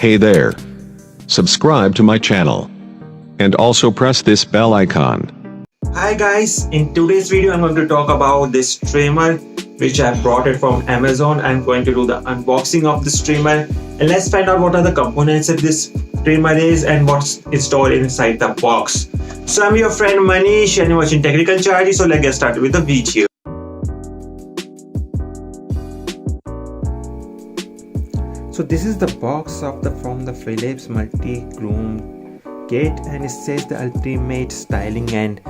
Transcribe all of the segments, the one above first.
Hey there. Subscribe to my channel. And also press this bell icon. Hi guys, in today's video I'm going to talk about this trimmer which I brought it from Amazon. I'm going to do the unboxing of this trimmer and let's find out what are the components that this trimmer is and what's installed inside the box. So I'm your friend Manish and you're watching Technical Chaharji, so let's get started with the video. So this is the box of from the Philips multi-groom kit and it says the ultimate styling and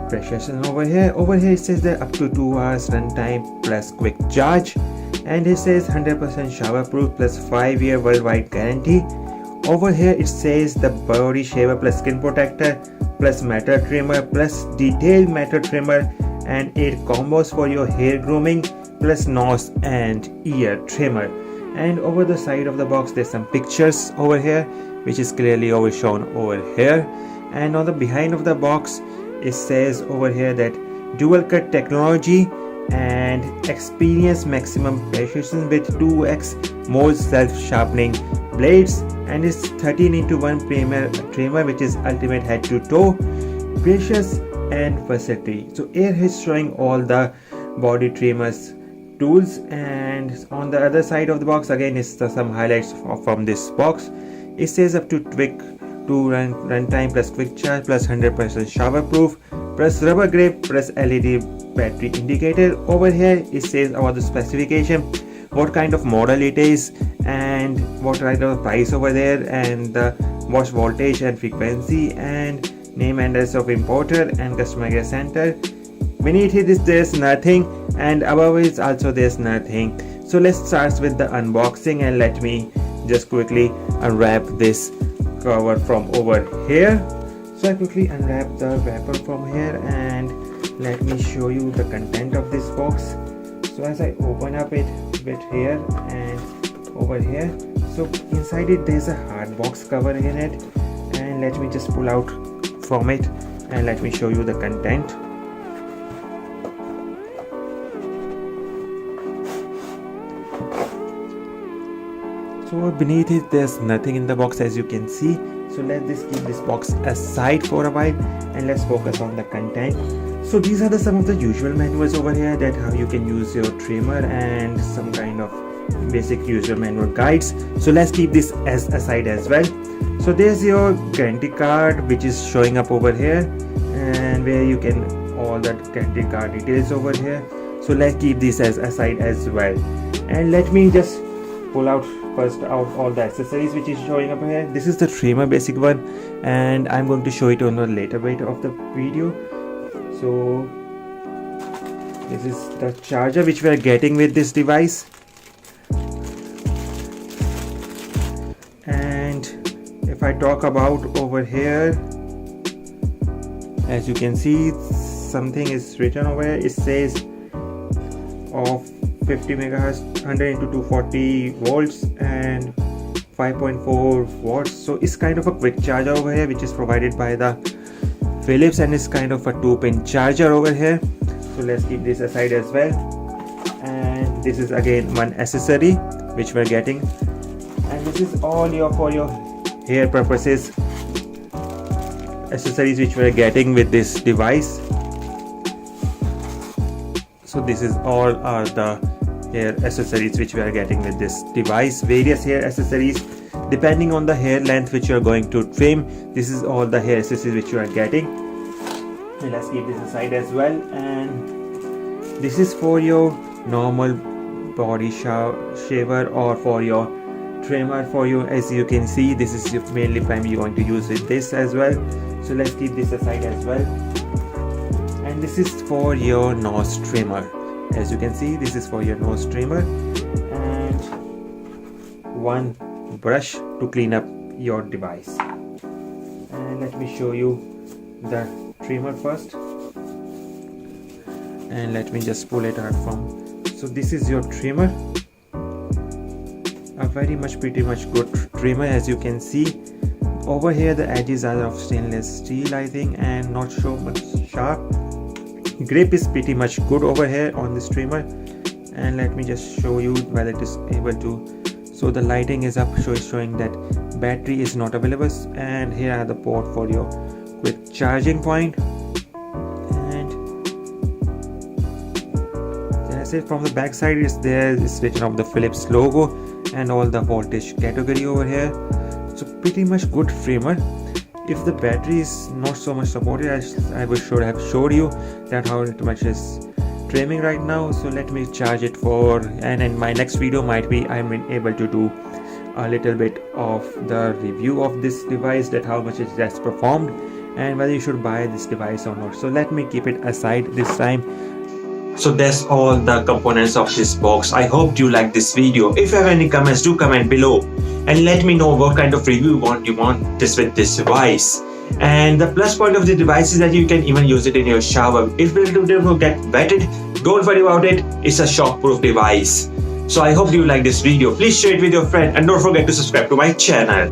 precision over here it says that up to 2 hours runtime plus quick charge, and it says 100% showerproof plus 5-year worldwide guarantee. Over here it says the body shaver plus skin protector plus matter trimmer plus detailed matter trimmer and 8 combos for your hair grooming plus nose and ear trimmer. And over the side of the box there's some pictures over here which is clearly shown over here, and on the behind of the box it says over here that dual cut technology and experience maximum precision with 2x more self sharpening blades, and it's 13:1 trimmer which is ultimate head to toe, precious and versatility. So here he's showing all the body trimmers tools, and on the other side of the box again is some highlights from this box. It says up to quick runtime plus quick charge plus 100% showerproof plus rubber grip plus LED battery indicator. Over here it says about the specification, what kind of model it is and what kind of price over there, and the watt voltage and frequency, and name and address of importer and customer care center. Beneath it is there's nothing, and above it also there's nothing. So let's start with the unboxing and let me just quickly unwrap this cover from over here. So I quickly unwrap the wrapper from here and let me show you the content of this box. So as I open up it bit here and over here, so inside it there's a hard box cover in it, and let me just pull out from it and let me show you the content. So beneath it there's nothing in the box as you can see. So let's just keep this box aside for a while and let's focus on the content. So these are some of the usual manuals over here, that how you can use your trimmer and some kind of basic user manual guides. So let's keep this aside as well. So there's your guarantee card which is showing up over here, and where you can all the guarantee card details over here. So let's keep this aside as well, and let me just pull out first out all the accessories which is showing up here. This is the trimmer basic one, and I'm going to show it on a later bit of the video. So this is the charger which we are getting with this device, and if I talk about over here, as you can see something is written over here. It says of 50 megahertz, 100 into 240 volts and 5.4 watts. So it's kind of a quick charger over here which is provided by the Philips, and it's kind of a 2-pin charger over here. So let's keep this aside as well. And this is again one accessory which we're getting, and this is all for your hair purposes accessories which we're getting with this device. So this is all are the hair accessories which we are getting with this device. Various hair accessories depending on the hair length which you are going to trim. This is all the hair accessories which you are getting. And let's keep this aside as well. And this is for your normal body shaver or for your trimmer for you. As you can see, this is mainly primarily going to use with this as well. So let's keep this aside as well. And this is for your nose trimmer. As you can see, this is for your nose trimmer, and one brush to clean up your device. And let me show you the trimmer first, and let me just pull it out from. So this is your trimmer, a pretty much good trimmer. As you can see over here, the edges are of stainless steel I think, and not so much sharp. Grip is pretty much good over here on this trimmer, and let me just show you whether it is able to So the lighting is up, showing that battery is not available, and here are the port for your quick charging point. And that's it. From the back side is there is written of the Philips logo and all the voltage category over here. So pretty much good trimmer. If the battery is not so much supported, I should have showed you that how much is trimming right now. So let me charge it for, and in my next video might be I'm able to do a little bit of the review of this device, that how much it has performed and whether you should buy this device or not. So let me keep it aside this time. So that's all the components of this box. I hope you like this video. If you have any comments, do comment below and let me know what kind of review you want this with this device. And the plus point of the device is that you can even use it in your shower. If it will get wetted, don't worry about it. It's a shockproof device. So I hope you like this video. Please share it with your friend and don't forget to subscribe to my channel.